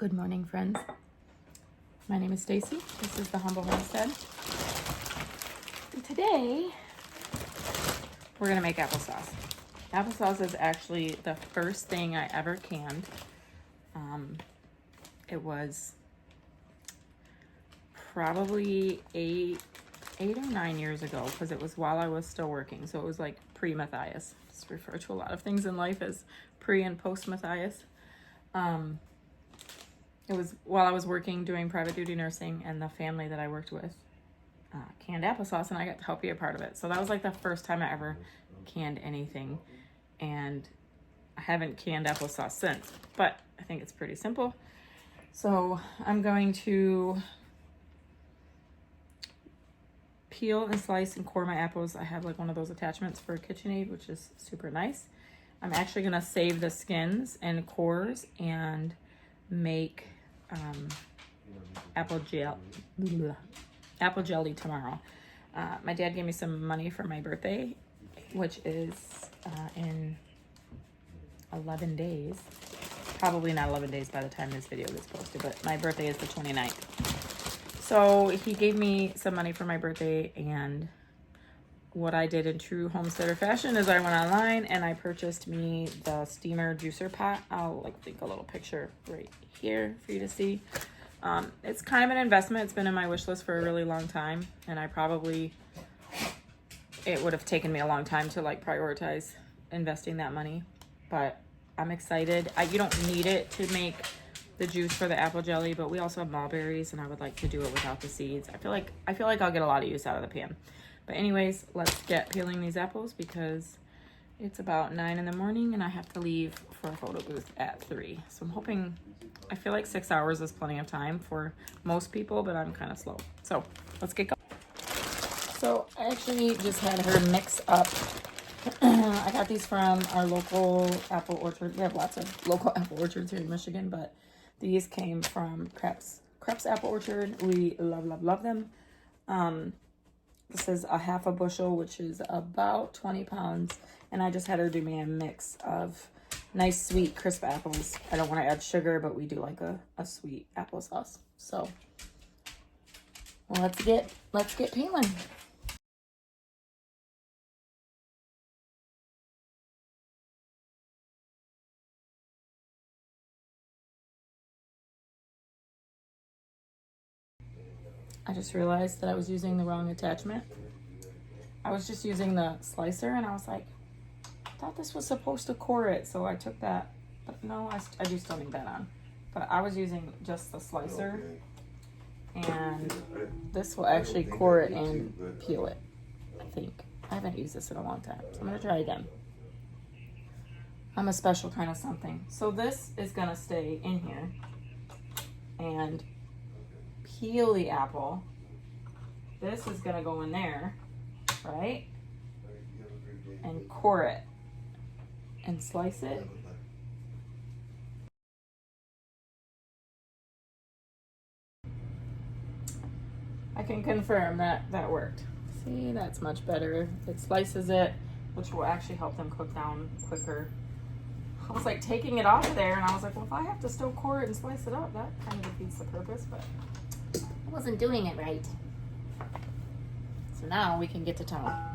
Good morning, friends. My name is Stacy. This is the Humble Homestead. And today, we're gonna make applesauce. Applesauce is actually the first thing I ever canned. It was probably eight or 9 years ago, because it was while I was still working. So it was like pre-Matthias. Just refer to a lot of things in life as pre and post Matthias. It was while I was working doing private duty nursing, and the family that I worked with canned applesauce, and I got to help be a part of it. So that was like the first time I ever canned anything, and I haven't canned applesauce since, but I think it's pretty simple. So I'm going to peel and slice and core my apples. I have like one of those attachments for KitchenAid, which is super nice. I'm actually gonna save the skins and cores and make apple jelly tomorrow. My dad gave me some money for my birthday, which is in 11 days. Probably not 11 days by the time this video gets posted, but my birthday is the 29th. So he gave me some money for my birthday, and what I did in true homesteader fashion is I went online and I purchased me the steamer juicer pot. I'll link a little picture right here for you to see. It's kind of an investment. It's been in my wish list for a really long time, and it would have taken me a long time to prioritize investing that money, but I'm excited. You don't need it to make the juice for the apple jelly, but we also have mulberries, and I would like to do it without the seeds. I feel like I'll get a lot of use out of the pan. But anyways, let's get peeling these apples, because it's about 9 in the morning and I have to leave for a photo booth at 3. So I feel like 6 hours is plenty of time for most people, but I'm kind of slow. So let's get going. So I actually just had her mix up. I got these from our local apple orchard. We have lots of local apple orchards here in Michigan, but these came from Krebs Apple Orchard. We love them. This is a half a bushel, which is about 20 pounds. And I just had her do me a mix of nice, sweet, crisp apples. I don't want to add sugar, but we do like a sweet applesauce. So let's get peeling. I just realized that I was using the wrong attachment. I was just using the slicer, and I was like, I thought this was supposed to core it, so I took that. But no, I do still need that on. But I was using just the slicer, and this will actually core it and peel it, I think. I haven't used this in a long time, so I'm gonna try again. I'm a special kind of something. So this is gonna stay in here and peel the apple. This is gonna go in there, right? And core it and slice it. I can confirm that worked. See, that's much better. It slices it, which will actually help them cook down quicker. I was like taking it off of there, and I was like, well, if I have to still core it and slice it up, that kind of defeats the purpose, but I wasn't doing it right. So now we can get to town.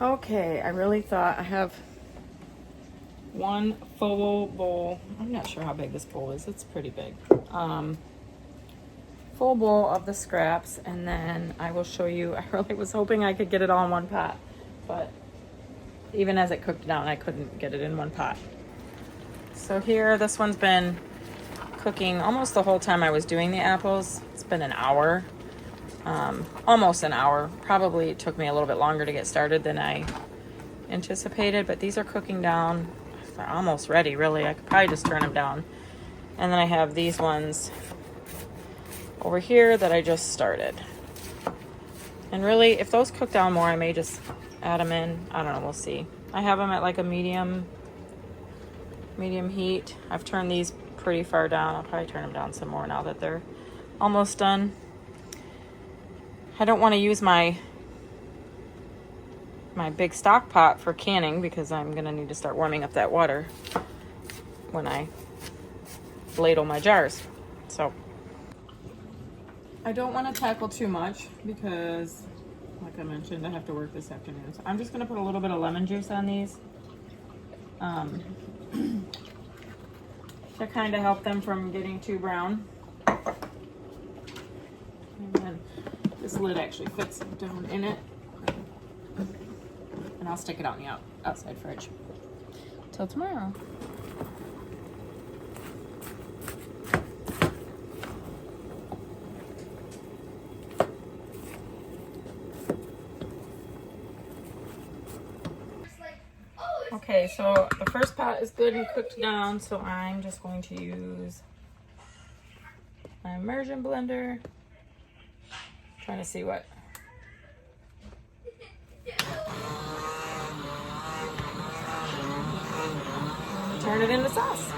Okay, I really thought I have one full bowl. I'm not sure how big this bowl is. It's pretty big. full bowl of the scraps, and then I will show you. I really was hoping I could get it all in one pot, but even as it cooked down, I couldn't get it in one pot. So here, this one's been cooking almost the whole time I was doing the apples. It's been an hour, almost an hour. Probably took me a little bit longer to get started than I anticipated, but these are cooking down. They're almost ready, really. I could probably just turn them down. And then I have these ones over here that I just started. And really, if those cook down more, I may just add them in. I don't know, we'll see. I have them at like a medium heat. I've turned these pretty far down. I'll probably turn them down some more now that they're almost done. I don't want to use my big stock pot for canning because I'm gonna need to start warming up that water when I ladle my jars. So I don't want to tackle too much because, like I mentioned, I have to work this afternoon. So I'm just gonna put a little bit of lemon juice on these to kind of help them from getting too brown. And then this lid actually fits down in it. And I'll stick it out in the outside fridge till tomorrow. Okay, so the first pot is good and cooked down, so I'm just going to use my immersion blender. Trying to see what. Turn it into sauce.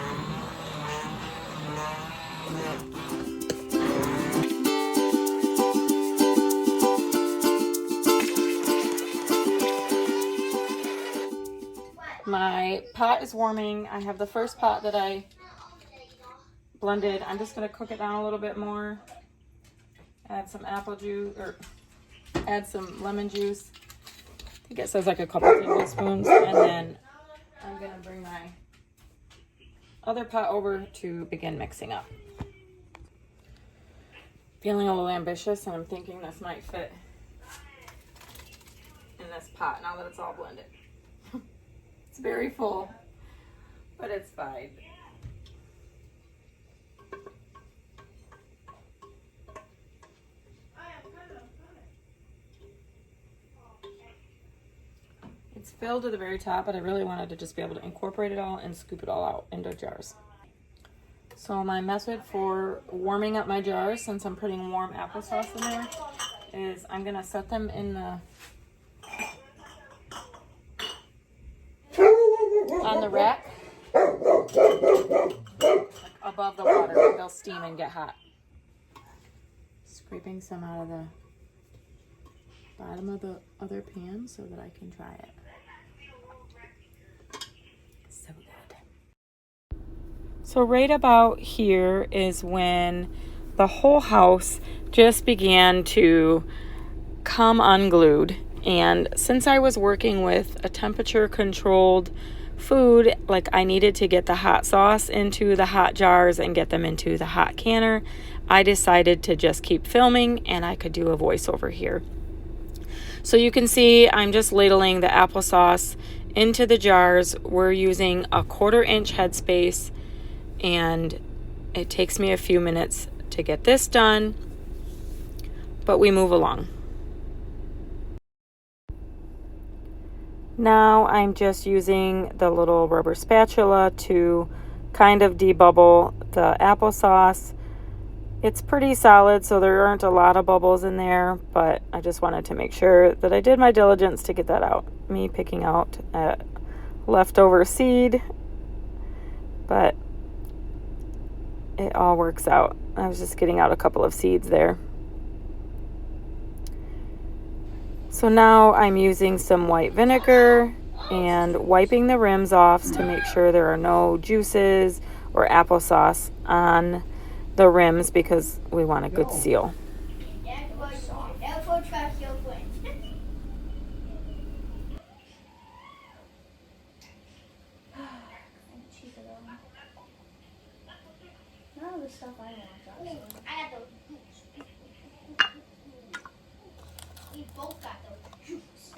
My pot is warming. I have the first pot that I blended. I'm just going to cook it down a little bit more. Add some apple juice, or add some lemon juice. I think it says like a couple tablespoons. And then I'm going to bring my other pot over to begin mixing up. Feeling a little ambitious, and I'm thinking this might fit in this pot now that it's all blended. It's very full, but it's fine. It's filled to the very top, but I really wanted to just be able to incorporate it all and scoop it all out into jars. So my method for warming up my jars, since I'm putting warm applesauce in there, is I'm gonna set them in on the rack, like above the water. They'll steam and get hot. Scraping some out of the bottom of the other pan so that I can try it. So good. So right about here is when the whole house just began to come unglued. And since I was working with a temperature controlled food, like I needed to get the hot sauce into the hot jars and get them into the hot canner, I decided to just keep filming and I could do a voiceover here. So you can see I'm just ladling the applesauce into the jars. We're using a 1/4 inch headspace, and it takes me a few minutes to get this done, but we move along. Now I'm just using the little rubber spatula to kind of debubble the applesauce. It's pretty solid, so there aren't a lot of bubbles in there, but I just wanted to make sure that I did my diligence to get that out. Me picking out a leftover seed, but it all works out. I was just getting out a couple of seeds there. So now I'm using some white vinegar and wiping the rims off to make sure there are no juices or applesauce on the rims because we want a good seal. both got the juice.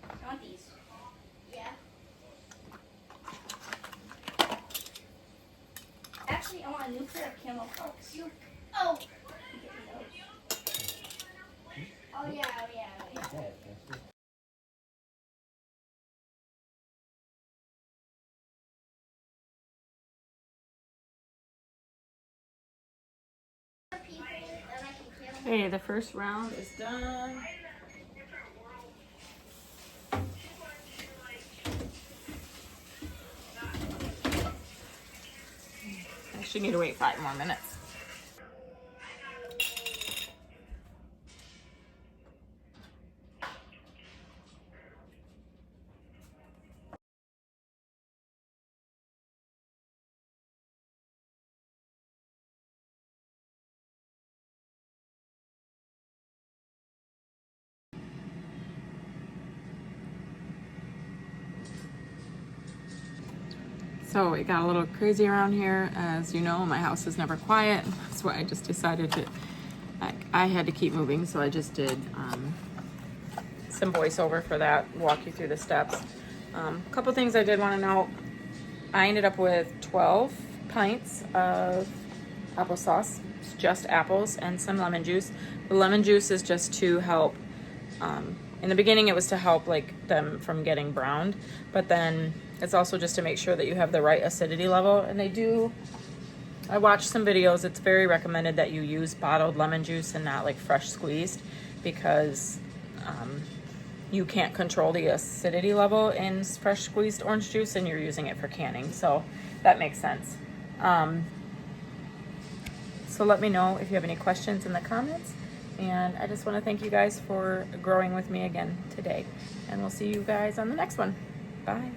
I want these. Yeah. Actually, I want a new pair of camel cokes. Oh. Oh yeah, oh yeah, oh yeah. Okay, the first round is done. I should need to wait 5 more minutes. So it got a little crazy around here. As you know, my house is never quiet. That's why I just decided to, I had to keep moving. So I just did some voiceover for that, walk you through the steps. A couple things I did want to note. I ended up with 12 pints of applesauce. It's just apples and some lemon juice. The lemon juice is just to help, in the beginning it was to help like them from getting browned, but then it's also just to make sure that you have the right acidity level. And I watched some videos. It's very recommended that you use bottled lemon juice and not like fresh squeezed, because you can't control the acidity level in fresh squeezed orange juice and you're using it for canning. So that makes sense. So let me know if you have any questions in the comments. And I just want to thank you guys for growing with me again today. And we'll see you guys on the next one. Bye.